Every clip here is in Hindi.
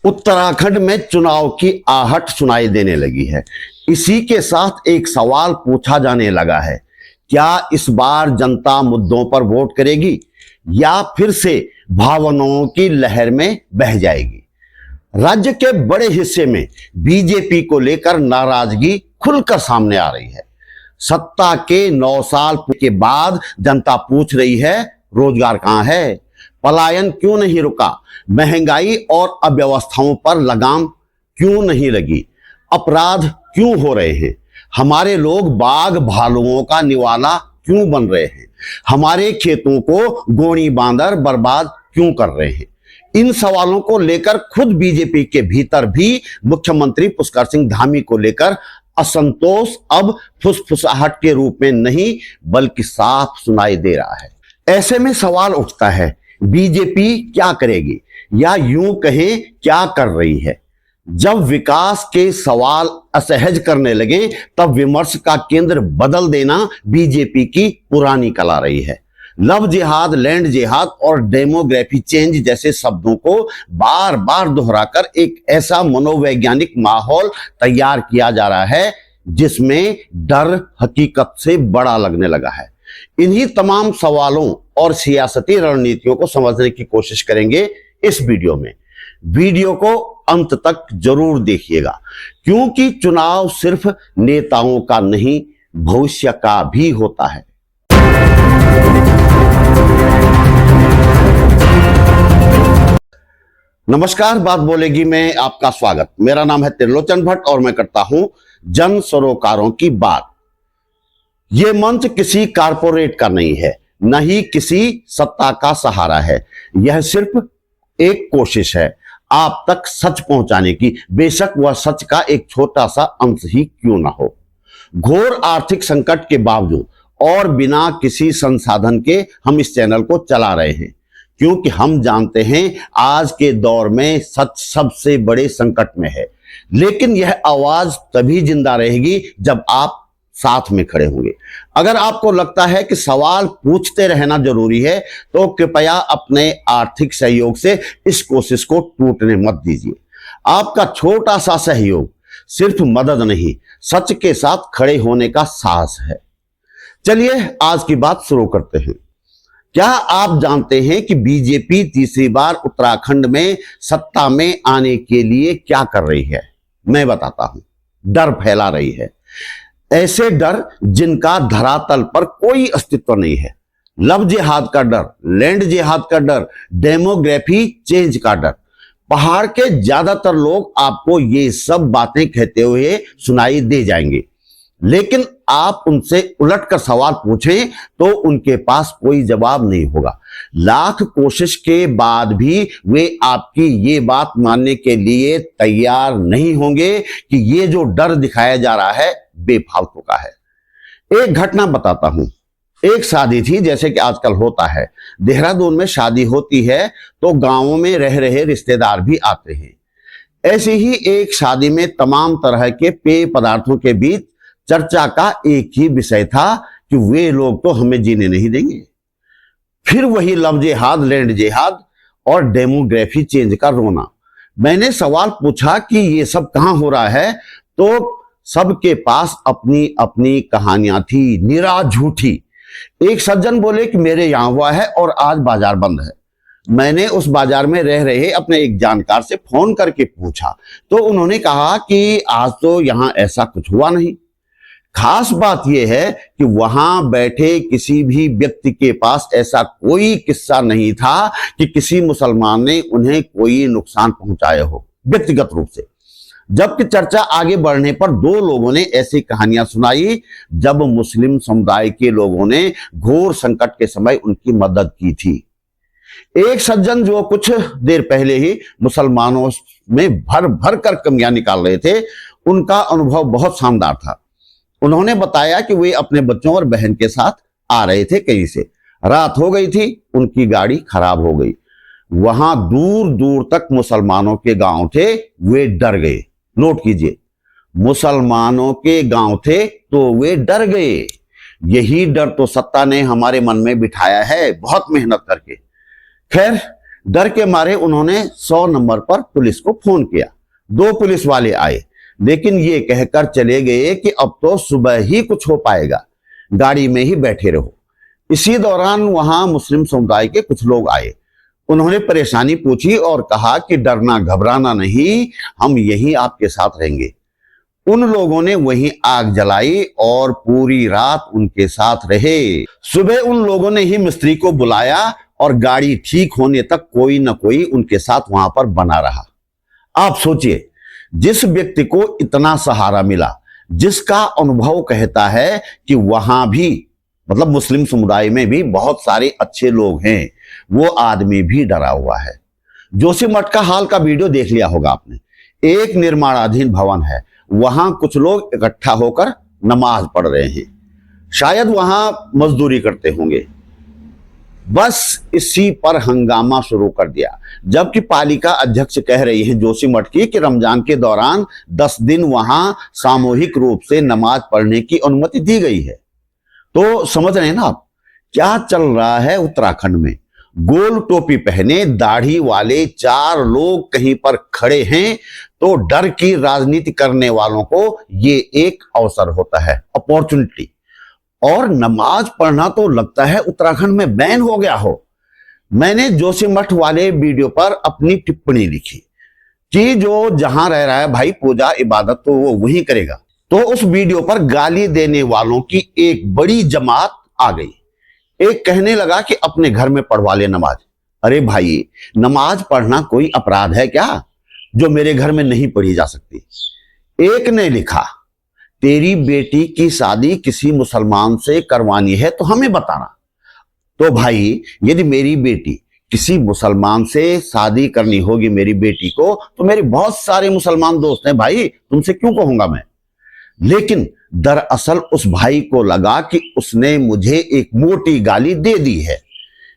उत्तराखंड में चुनाव की आहट सुनाई देने लगी है। इसी के साथ एक सवाल पूछा जाने लगा है, क्या इस बार जनता मुद्दों पर वोट करेगी या फिर से भावनाओं की लहर में बह जाएगी। राज्य के बड़े हिस्से में बीजेपी को लेकर नाराजगी खुलकर सामने आ रही है। सत्ता के 9 साल के बाद जनता पूछ रही है, रोजगार कहां है, पलायन क्यों नहीं रुका, महंगाई और अव्यवस्थाओं पर लगाम क्यों नहीं लगी, अपराध क्यों हो रहे हैं, हमारे लोग बाघ भालुओं का निवाला क्यों बन रहे हैं, हमारे खेतों को गोणी बांदर बर्बाद क्यों कर रहे हैं। इन सवालों को लेकर खुद बीजेपी के भीतर भी मुख्यमंत्री पुष्कर सिंह धामी को लेकर असंतोष अब फुसफुसाहट के रूप में नहीं बल्कि साफ सुनाई दे रहा है। ऐसे में सवाल उठता है, बीजेपी क्या करेगी या यूं कहें क्या कर रही है। जब विकास के सवाल असहज करने लगे तब विमर्श का केंद्र बदल देना बीजेपी की पुरानी कला रही है। लव जिहाद, लैंड जिहाद और डेमोग्राफी चेंज जैसे शब्दों को बार बार दोहराकर एक ऐसा मनोवैज्ञानिक माहौल तैयार किया जा रहा है जिसमें डर हकीकत से बड़ा लगने लगा है। इन्हीं तमाम सवालों और सियासती रणनीतियों को समझने की कोशिश करेंगे इस वीडियो में। वीडियो को अंत तक जरूर देखिएगा क्योंकि चुनाव सिर्फ नेताओं का नहीं भविष्य का भी होता है। नमस्कार, बात बोलेगी में आपका स्वागत। मेरा नाम है त्रिलोचन भट्ट और मैं करता हूं जन सरोकारों की बात। यह मंच किसी कारपोरेट का नहीं है, न ही किसी सत्ता का सहारा है। यह सिर्फ एक कोशिश है आप तक सच पहुंचाने की, बेशक वह सच का एक छोटा सा अंश ही क्यों ना हो। घोर आर्थिक संकट के बावजूद और बिना किसी संसाधन के हम इस चैनल को चला रहे हैं क्योंकि हम जानते हैं आज के दौर में सच सबसे बड़े संकट में है। लेकिन यह आवाज तभी जिंदा रहेगी जब आप साथ में खड़े होंगे। अगर आपको लगता है कि सवाल पूछते रहना जरूरी है तो कृपया अपने आर्थिक सहयोग से इस कोशिश को टूटने मत दीजिए। आपका छोटा सा सहयोग सिर्फ मदद नहीं, सच के साथ खड़े होने का साहस है। चलिए आज की बात शुरू करते हैं। क्या आप जानते हैं कि बीजेपी तीसरी बार उत्तराखंड में सत्ता में आने के लिए क्या कर रही है? मैं बताता हूं। डर फैला रही है, ऐसे डर जिनका धरातल पर कोई अस्तित्व नहीं है। लव जिहाद का डर, लैंड जिहाद का डर, डेमोग्राफी चेंज का डर। पहाड़ के ज्यादातर लोग आपको ये सब बातें कहते हुए सुनाई दे जाएंगे, लेकिन आप उनसे उलटकर सवाल पूछें तो उनके पास कोई जवाब नहीं होगा। लाख कोशिश के बाद भी वे आपकी ये बात मानने के लिए तैयार नहीं होंगे कि ये जो डर दिखाया जा रहा है बेफालतू का है। एक घटना बताता हूं। एक शादी थी, जैसे कि आजकल होता है। देहरादून में शादी होती है तो गांवों में रह रहे रिश्तेदार भी आते हैं। ऐसी ही एक शादी में तमाम तरह के पेय पदार्थों के बीच चर्चा का एक ही विषय था कि वे लोग तो हमें जीने नहीं देंगे। फिर वही लव जिहाद, लैंड जिहाद और डेमोग्राफी चेंज का रोना। मैंने सवाल पूछा कि ये सब कहां हो रहा है तो सबके पास अपनी अपनी कहानियां थी, निरा झूठी। एक सज्जन बोले कि मेरे यहां हुआ है और आज बाजार बंद है। मैंने उस बाजार में रह रहे अपने एक जानकार से फोन करके पूछा तो उन्होंने कहा कि आज तो यहां ऐसा कुछ हुआ नहीं। खास बात यह है कि वहां बैठे किसी भी व्यक्ति के पास ऐसा कोई किस्सा नहीं था कि किसी मुसलमान ने उन्हें कोई नुकसान पहुंचाया हो व्यक्तिगत रूप से। जबकि चर्चा आगे बढ़ने पर 2 लोगों ने ऐसी कहानियां सुनाई जब मुस्लिम समुदाय के लोगों ने घोर संकट के समय उनकी मदद की थी। एक सज्जन जो कुछ देर पहले ही मुसलमानों में भर भर कर कमियां निकाल रहे थे, उनका अनुभव बहुत शानदार था। उन्होंने बताया कि वे अपने बच्चों और बहन के साथ आ रहे थे कहीं से। रात हो गई थी, उनकी गाड़ी खराब हो गई। वहां दूर दूर तक मुसलमानों के गांव थे, वे डर गए। नोट कीजिए, मुसलमानों के गांव थे तो वे डर गए। यही डर तो सत्ता ने हमारे मन में बिठाया है बहुत मेहनत करके। खैर, डर के मारे उन्होंने 100 नंबर पर पुलिस को फोन किया। 2 पुलिस वाले आए, लेकिन ये कहकर चले गए कि अब तो सुबह ही कुछ हो पाएगा, गाड़ी में ही बैठे रहो। इसी दौरान वहां मुस्लिम समुदाय के कुछ लोग आए। उन्होंने परेशानी पूछी और कहा कि डरना घबराना नहीं, हम यहीं आपके साथ रहेंगे। उन लोगों ने वहीं आग जलाई और पूरी रात उनके साथ रहे। सुबह उन लोगों ने ही मिस्त्री को बुलाया और गाड़ी ठीक होने तक कोई न कोई उनके साथ वहां पर बना रहा। आप सोचिए, जिस व्यक्ति को इतना सहारा मिला, जिसका अनुभव कहता है कि वहां भी मतलब मुस्लिम समुदाय में भी बहुत सारे अच्छे लोग हैं, वो आदमी भी डरा हुआ है। जोशीमठ का हाल का वीडियो देख लिया होगा आपने। एक निर्माणाधीन भवन है, वहां कुछ लोग इकट्ठा होकर नमाज पढ़ रहे हैं, शायद वहां मजदूरी करते होंगे। बस इसी पर हंगामा शुरू कर दिया, जबकि पालिका अध्यक्ष कह रही है जोशीमठ की कि रमजान के दौरान 10 दिन वहां सामूहिक रूप से नमाज पढ़ने की अनुमति दी गई है। तो समझ रहे हैं ना आप क्या चल रहा है उत्तराखंड में। गोल टोपी पहने दाढ़ी वाले 4 लोग कहीं पर खड़े हैं तो डर की राजनीति करने वालों को ये एक अवसर होता है, अपॉर्चुनिटी। और नमाज पढ़ना तो लगता है उत्तराखंड में बैन हो गया हो। मैंने जोशीमठ वाले वीडियो पर अपनी टिप्पणी लिखी कि जो जहां रह रहा है भाई, पूजा इबादत तो वो वहीं करेगा। तो उस वीडियो पर गाली देने वालों की एक बड़ी जमात आ गई। एक कहने लगा कि अपने घर में पढ़वा ले नमाज। अरे भाई, नमाज पढ़ना कोई अपराध है क्या जो मेरे घर में नहीं पढ़ी जा सकती? एक ने लिखा, तेरी बेटी की शादी किसी मुसलमान से करवानी है तो हमें बताना। तो भाई, यदि मेरी बेटी किसी मुसलमान से शादी करनी होगी मेरी बेटी को, तो मेरे बहुत सारे मुसलमान दोस्त हैं भाई, तुमसे क्यों कहूंगा मैं। लेकिन दरअसल उस भाई को लगा कि उसने मुझे एक मोटी गाली दे दी है।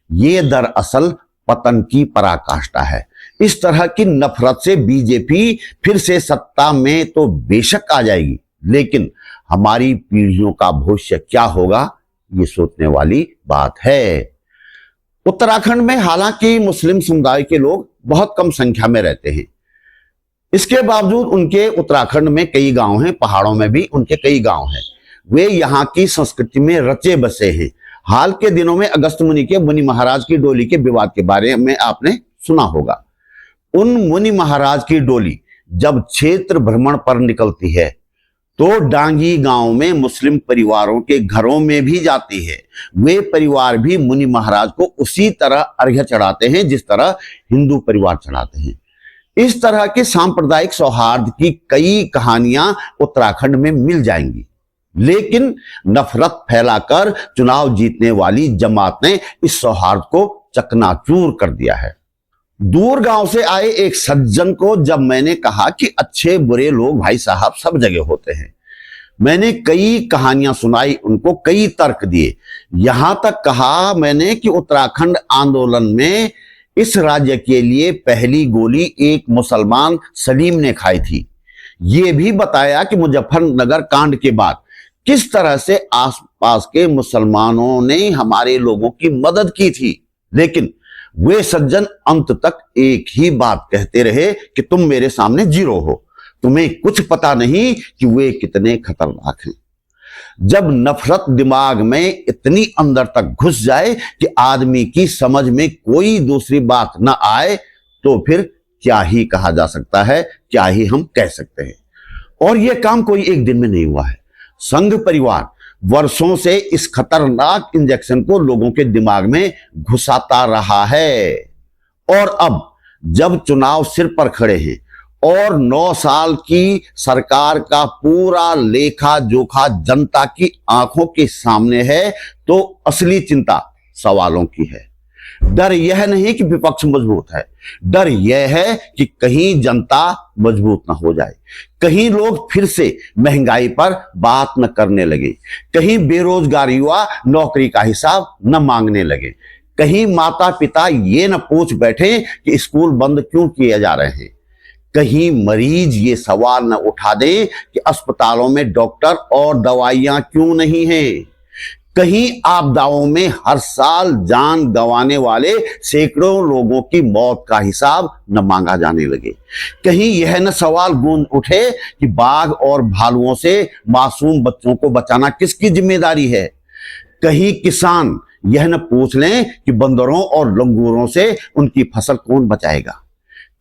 ये दरअसल पतन की पराकाष्ठा है। इस तरह की नफरत से बीजेपी फिर से सत्ता में तो बेशक आ जाएगी, लेकिन हमारी पीढ़ियों का भविष्य क्या होगा, ये सोचने वाली बात है। उत्तराखंड में हालांकि मुस्लिम समुदाय के लोग बहुत कम संख्या में रहते हैं, इसके बावजूद उनके उत्तराखंड में कई गांव हैं, पहाड़ों में भी उनके कई गांव हैं। वे यहाँ की संस्कृति में रचे बसे हैं। हाल के दिनों में अगस्त मुनि के मुनि महाराज की डोली के विवाद के बारे में आपने सुना होगा। उन मुनि महाराज की डोली जब क्षेत्र भ्रमण पर निकलती है तो डांगी गांव में मुस्लिम परिवारों के घरों में भी जाती है। वे परिवार भी मुनि महाराज को उसी तरह अर्घ्य चढ़ाते हैं जिस तरह हिंदू परिवार चढ़ाते हैं। इस तरह के सांप्रदायिक सौहार्द की कई कहानियां उत्तराखंड में मिल जाएंगी, लेकिन नफरत फैलाकर चुनाव जीतने वाली जमात ने इस सौहार्द को चकनाचूर कर दिया है। दूर गांव से आए एक सज्जन को जब मैंने कहा कि अच्छे बुरे लोग भाई साहब सब जगह होते हैं, मैंने कई कहानियां सुनाई, उनको कई तर्क दिए। यहां तक कहा मैंने कि उत्तराखंड आंदोलन में इस राज्य के लिए पहली गोली एक मुसलमान सलीम ने खाई थी। ये भी बताया कि मुजफ्फरनगर कांड के बाद किस तरह से आसपास के मुसलमानों ने हमारे लोगों की मदद की थी, लेकिन वे सज्जन अंत तक एक ही बात कहते रहे कि तुम मेरे सामने जीरो हो, तुम्हें कुछ पता नहीं कि वे कितने खतरनाक हैं। जब नफरत दिमाग में इतनी अंदर तक घुस जाए कि आदमी की समझ में कोई दूसरी बात न आए, तो फिर क्या ही कहा जा सकता है, क्या ही हम कह सकते हैं। और यह काम कोई एक दिन में नहीं हुआ है। संघ परिवार वर्षों से इस खतरनाक इंजेक्शन को लोगों के दिमाग में घुसाता रहा है। और अब जब चुनाव सिर पर खड़े हैं और 9 साल की सरकार का पूरा लेखा जोखा जनता की आंखों के सामने है, तो असली चिंता सवालों की है। डर यह नहीं कि विपक्ष मजबूत है, डर यह है कि कहीं जनता मजबूत न हो जाए, कहीं लोग फिर से महंगाई पर बात न करने लगे, कहीं बेरोजगार युवा नौकरी का हिसाब न मांगने लगे, कहीं माता पिता ये न पूछ बैठे कि स्कूल बंद क्यों किए जा रहे हैं, कहीं मरीज ये सवाल न उठा दे कि अस्पतालों में डॉक्टर और दवाइयां क्यों नहीं हैं, कहीं आपदाओं में हर साल जान गंवाने वाले सैकड़ों लोगों की मौत का हिसाब न मांगा जाने लगे। कहीं यह न सवाल गूंज उठे कि बाघ और भालुओं से मासूम बच्चों को बचाना किसकी जिम्मेदारी है। कहीं किसान यह न पूछ लें कि बंदरों और लंगूरों से उनकी फसल कौन बचाएगा।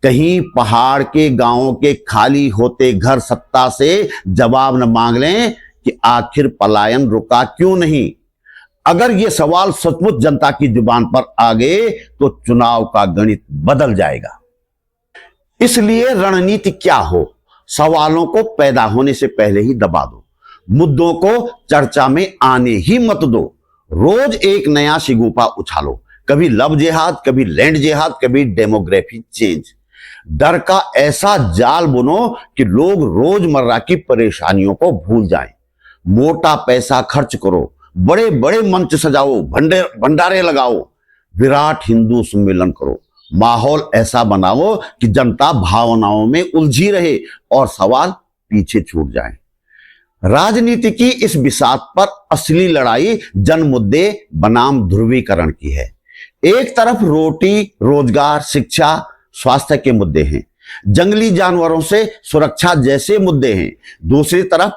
कहीं पहाड़ के गांवों के खाली होते घर सत्ता से जवाब न मांग लें कि आखिर पलायन रुका क्यों नहीं। अगर ये सवाल सचमुच जनता की जुबान पर आ गए तो चुनाव का गणित बदल जाएगा। इसलिए रणनीति क्या हो, सवालों को पैदा होने से पहले ही दबा दो, मुद्दों को चर्चा में आने ही मत दो। रोज एक नया शिगुफा उछालो, कभी लव जिहाद, कभी लैंड जिहाद, कभी डेमोग्राफी चेंज। डर का ऐसा जाल बुनो कि लोग रोजमर्रा की परेशानियों को भूल जाएं। मोटा पैसा खर्च करो, बड़े बड़े मंच सजाओ, भंडारे लगाओ, विराट हिंदू सम्मेलन करो, माहौल ऐसा बनाओ कि जनता भावनाओं में उलझी रहे और सवाल पीछे छूट जाएं। राजनीति की इस बिसात पर असली लड़ाई जन मुद्दे बनाम ध्रुवीकरण की है। एक तरफ रोटी, रोजगार, शिक्षा, स्वास्थ्य के मुद्दे हैं, जंगली जानवरों से सुरक्षा जैसे मुद्दे हैं। दूसरी तरफ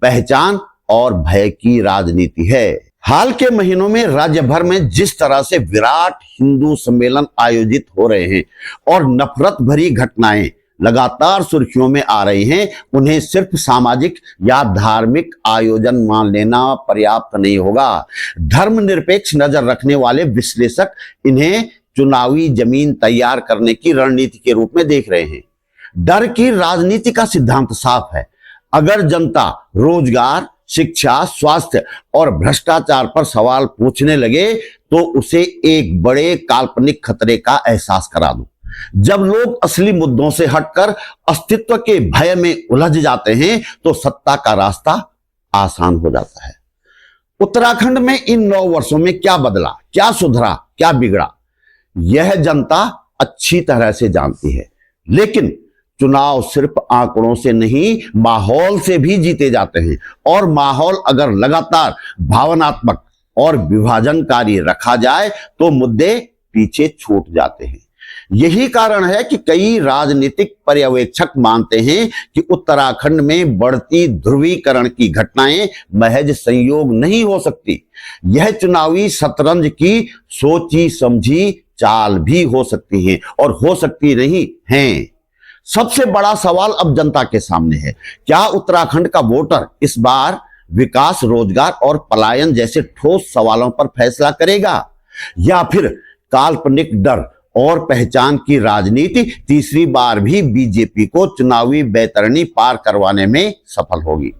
पहचान और भय की राजनीति है। हाल के महीनों में राज्य भर में जिस तरह से विराट हिंदू सम्मेलन आयोजित हो रहे हैं और नफरत भरी घटनाएं लगातार सुर्खियों में आ रही हैं, उन्हें सिर्फ सामाजिक या धार्मिक आयोजन मान लेना पर्याप्त नहीं होगा। धर्मनिरपेक्ष नजर रखने वाले विश्लेषक इन्हें चुनावी जमीन तैयार करने की रणनीति के रूप में देख रहे हैं। डर की राजनीति का सिद्धांत साफ है। अगर जनता रोजगार, शिक्षा, स्वास्थ्य और भ्रष्टाचार पर सवाल पूछने लगे तो उसे एक बड़े काल्पनिक खतरे का एहसास करा दो। जब लोग असली मुद्दों से हटकर अस्तित्व के भय में उलझ जाते हैं तो सत्ता का रास्ता आसान हो जाता है। उत्तराखंड में इन 9 वर्षों में क्या बदला, क्या सुधरा, क्या बिगड़ा, यह जनता अच्छी तरह से जानती है। लेकिन चुनाव सिर्फ आंकड़ों से नहीं, माहौल से भी जीते जाते हैं। और माहौल अगर लगातार भावनात्मक और विभाजनकारी रखा जाए तो मुद्दे पीछे छूट जाते हैं। यही कारण है कि कई राजनीतिक पर्यवेक्षक मानते हैं कि उत्तराखंड में बढ़ती ध्रुवीकरण की घटनाएं महज संयोग नहीं हो सकती। यह चुनावी शतरंज की सोची समझी चाल भी हो सकती हैं और हो सकती नहीं हैं। सबसे बड़ा सवाल अब जनता के सामने है। क्या उत्तराखंड का वोटर इस बार विकास, रोजगार और पलायन जैसे ठोस सवालों पर फैसला करेगा, या फिर काल्पनिक डर और पहचान की राजनीति तीसरी बार भी बीजेपी को चुनावी बैतरणी पार करवाने में सफल होगी?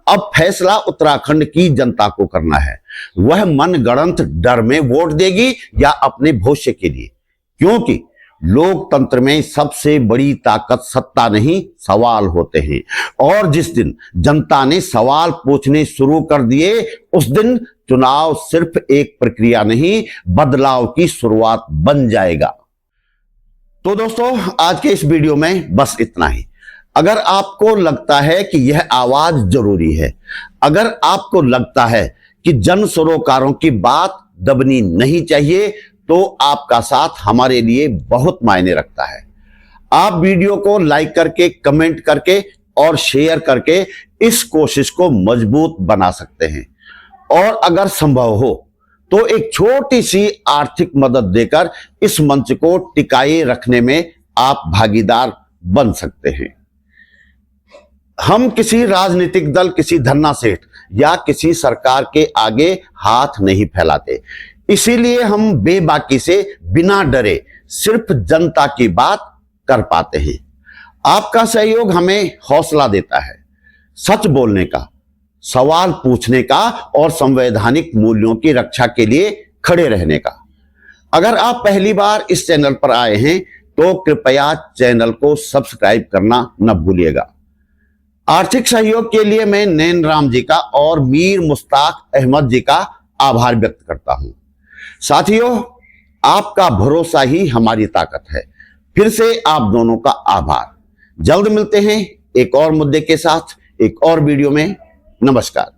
अब फैसला उत्तराखंड की जनता को करना है। वह मनगढ़ंत डर में वोट देगी या अपने भविष्य के लिए? क्योंकि लोकतंत्र में सबसे बड़ी ताकत सत्ता नहीं, सवाल होते हैं। और जिस दिन जनता ने सवाल पूछने शुरू कर दिए उस दिन चुनाव सिर्फ एक प्रक्रिया नहीं, बदलाव की शुरुआत बन जाएगा। तो दोस्तों, आज के इस वीडियो में बस इतना ही। अगर आपको लगता है कि यह आवाज जरूरी है, अगर आपको लगता है कि जन सरोकारों की बात दबनी नहीं चाहिए, तो आपका साथ हमारे लिए बहुत मायने रखता है। आप वीडियो को लाइक करके, कमेंट करके और शेयर करके इस कोशिश को मजबूत बना सकते हैं। और अगर संभव हो तो एक छोटी सी आर्थिक मदद देकर इस मंच को टिकाए रखने में आप भागीदार बन सकते हैं। हम किसी राजनीतिक दल, किसी धन्ना सेठ या किसी सरकार के आगे हाथ नहीं फैलाते। इसीलिए हम बेबाकी से, बिना डरे, सिर्फ जनता की बात कर पाते हैं। आपका सहयोग हमें हौसला देता है, सच बोलने का, सवाल पूछने का और संवैधानिक मूल्यों की रक्षा के लिए खड़े रहने का। अगर आप पहली बार इस चैनल पर आए हैं तो कृपया चैनल को सब्सक्राइब करना न भूलिएगा। आर्थिक सहयोग के लिए मैं नैन राम जी का और मीर मुश्ताक अहमद जी का आभार व्यक्त करता हूं। साथियों, आपका भरोसा ही हमारी ताकत है। फिर से आप दोनों का आभार। जल्द मिलते हैं एक और मुद्दे के साथ, एक और वीडियो में। नमस्कार।